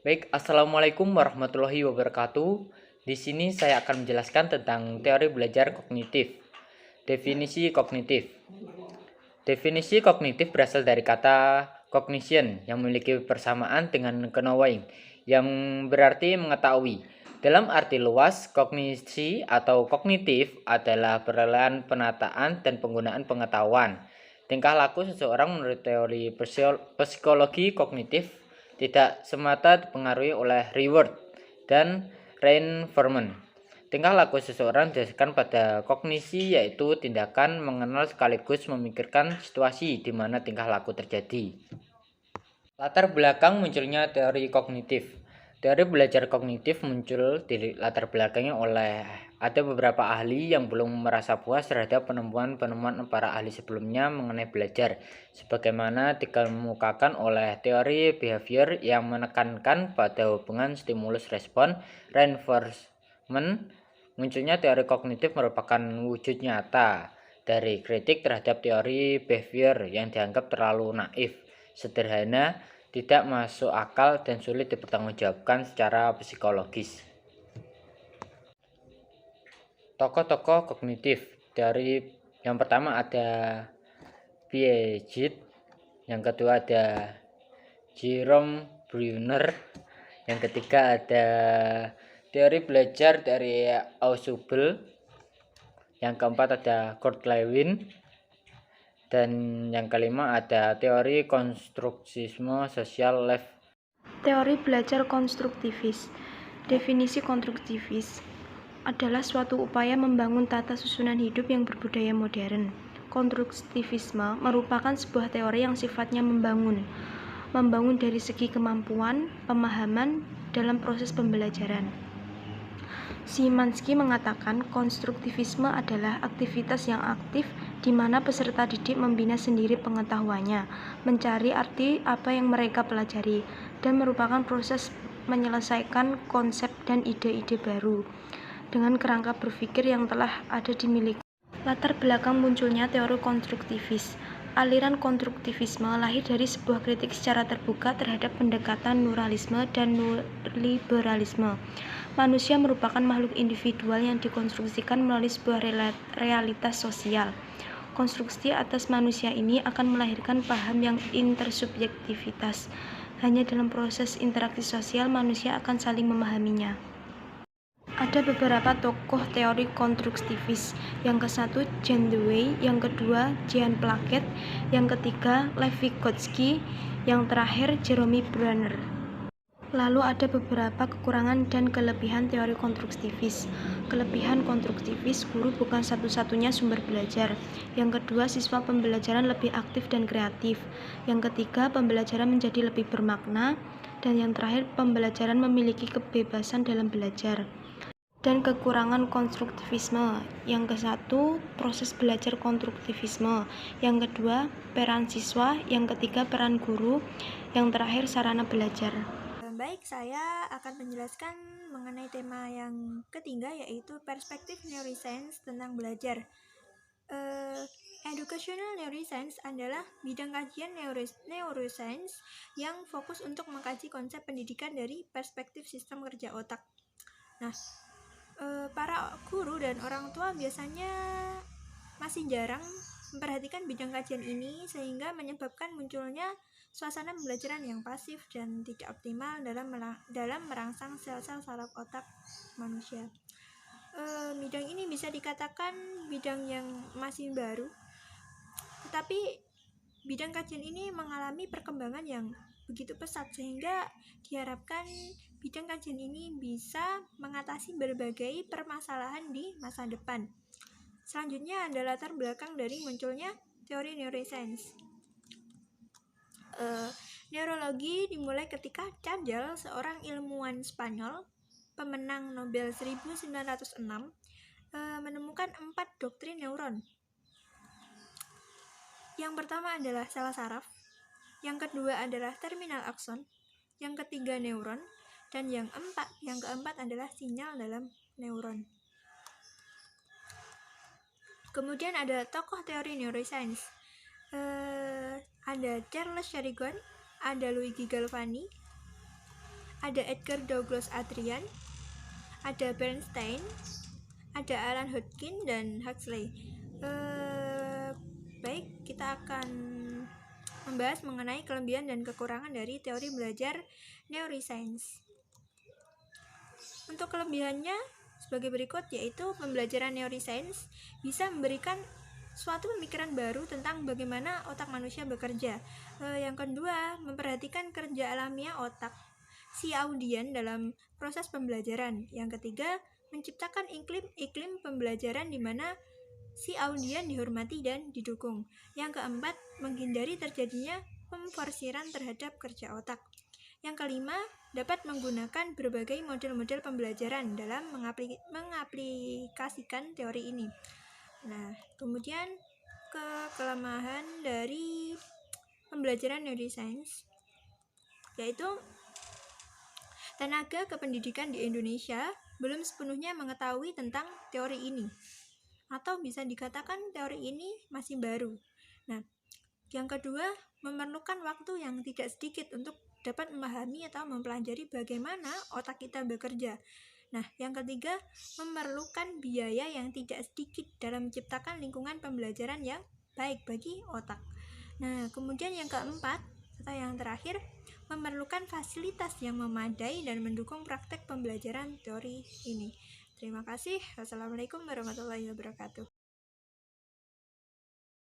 Baik, Assalamualaikum warahmatullahi wabarakatuh. Di sini saya akan menjelaskan tentang teori belajar kognitif. Definisi kognitif. Definisi kognitif berasal dari kata cognition yang memiliki persamaan dengan knowing, yang berarti mengetahui. Dalam arti luas, kognisi atau kognitif adalah perolehan penataan dan penggunaan pengetahuan. Tingkah laku seseorang menurut teori psikologi kognitif tidak semata dipengaruhi oleh reward dan reinforcement. Tingkah laku seseorang didasarkan pada kognisi, yaitu tindakan mengenal sekaligus memikirkan situasi di mana tingkah laku terjadi. Latar belakang munculnya teori kognitif. Teori belajar kognitif muncul di latar belakangnya oleh ada beberapa ahli yang belum merasa puas terhadap penemuan-penemuan para ahli sebelumnya mengenai belajar, sebagaimana dikemukakan oleh teori behavior yang menekankan pada hubungan stimulus respon reinforcement. Munculnya teori kognitif merupakan wujud nyata dari kritik terhadap teori behavior yang dianggap terlalu naif, sederhana, tidak masuk akal, dan sulit dipertanggungjawabkan secara psikologis. Tokoh-tokoh kognitif dari yang pertama ada Piaget, yang kedua ada Jerome Bruner, yang ketiga ada teori belajar dari Ausubel, yang keempat ada Kurt Lewin, dan yang kelima ada teori konstruksisme sosial Lev. Teori belajar konstruktivis. Definisi konstruktivis adalah suatu upaya membangun tata susunan hidup yang berbudaya modern. Konstruktivisme merupakan sebuah teori yang sifatnya membangun dari segi kemampuan, pemahaman dalam proses pembelajaran. Szymanski mengatakan konstruktivisme adalah aktivitas yang aktif di mana peserta didik membina sendiri pengetahuannya, mencari arti apa yang mereka pelajari, dan merupakan proses menyelesaikan konsep dan ide-ide baru dengan kerangka berpikir yang telah ada dimiliki. Latar belakang munculnya teori konstruktivis. Aliran konstruktivisme lahir dari sebuah kritik secara terbuka terhadap pendekatan pluralisme dan liberalisme. Manusia merupakan makhluk individual yang dikonstruksikan melalui sebuah realitas sosial. Konstruksi atas manusia ini akan melahirkan paham yang intersubjektivitas. Hanya dalam proses interaksi sosial manusia akan saling memahaminya. Ada beberapa tokoh teori konstruktivis. Yang ke-1 John Dewey, yang kedua Jean Piaget, yang ketiga Lev Vygotsky, yang terakhir Jerome Bruner. Lalu ada beberapa kekurangan dan kelebihan teori konstruktivis. Kelebihan konstruktivis, guru bukan satu-satunya sumber belajar. Yang kedua, siswa pembelajaran lebih aktif dan kreatif. Yang ketiga, pembelajaran menjadi lebih bermakna. Dan yang terakhir, pembelajaran memiliki kebebasan dalam belajar. Dan kekurangan konstruktivisme. Yang ke-1, proses belajar konstruktivisme. Yang kedua, peran siswa. Yang ketiga, peran guru. Yang terakhir, sarana belajar. Baik, saya akan menjelaskan mengenai tema yang ketiga, yaitu perspektif neuroscience tentang belajar. Educational neuroscience adalah bidang kajian neuroscience yang fokus untuk mengkaji konsep pendidikan dari perspektif sistem kerja otak. Nah, para guru dan orang tua biasanya masih jarang memperhatikan bidang kajian ini, sehingga menyebabkan munculnya suasana pembelajaran yang pasif dan tidak optimal dalam merangsang sel-sel saraf otak manusia. Bidang ini bisa dikatakan bidang yang masih baru, tetapi bidang kajian ini mengalami perkembangan yang begitu pesat, sehingga diharapkan bidang kajian ini bisa mengatasi berbagai permasalahan di masa depan. Selanjutnya adalah latar belakang dari munculnya teori neuroscience. Neurologi dimulai ketika Candel, seorang ilmuwan Spanyol, pemenang Nobel 1906, menemukan 4 doktrin neuron. Yang pertama adalah sel saraf, yang kedua adalah terminal akson, yang ketiga neuron, dan yang keempat adalah sinyal dalam neuron. Kemudian ada tokoh teori neuroscience. Ada Charles Sheridan, ada Luigi Galvani, ada Edgar Douglas Adrian, ada Bernstein, ada Alan Hodgkin dan Huxley. Baik, kita akan membahas mengenai kelebihan dan kekurangan dari teori belajar neuroscience. Untuk kelebihannya sebagai berikut, yaitu pembelajaran neuroscience bisa memberikan suatu pemikiran baru tentang bagaimana otak manusia bekerja. Yang kedua, memperhatikan kerja alamiah otak si audien dalam proses pembelajaran. Yang ketiga, menciptakan iklim pembelajaran di mana si audien dihormati dan didukung. Yang keempat, menghindari terjadinya pemforsiran terhadap kerja otak. Yang kelima, dapat menggunakan berbagai model-model pembelajaran dalam mengaplikasikan teori ini. Nah, kemudian kelemahan dari pembelajaran neuroscience yaitu tenaga kependidikan di Indonesia belum sepenuhnya mengetahui tentang teori ini, atau bisa dikatakan teori ini masih baru. Nah, yang kedua, memerlukan waktu yang tidak sedikit untuk dapat memahami atau mempelajari bagaimana otak kita bekerja. Nah, yang ketiga, memerlukan biaya yang tidak sedikit dalam menciptakan lingkungan pembelajaran yang baik bagi otak. Nah, kemudian yang keempat, atau yang terakhir, memerlukan fasilitas yang memadai dan mendukung praktek pembelajaran teori ini. Terima kasih. Wassalamualaikum warahmatullahi wabarakatuh.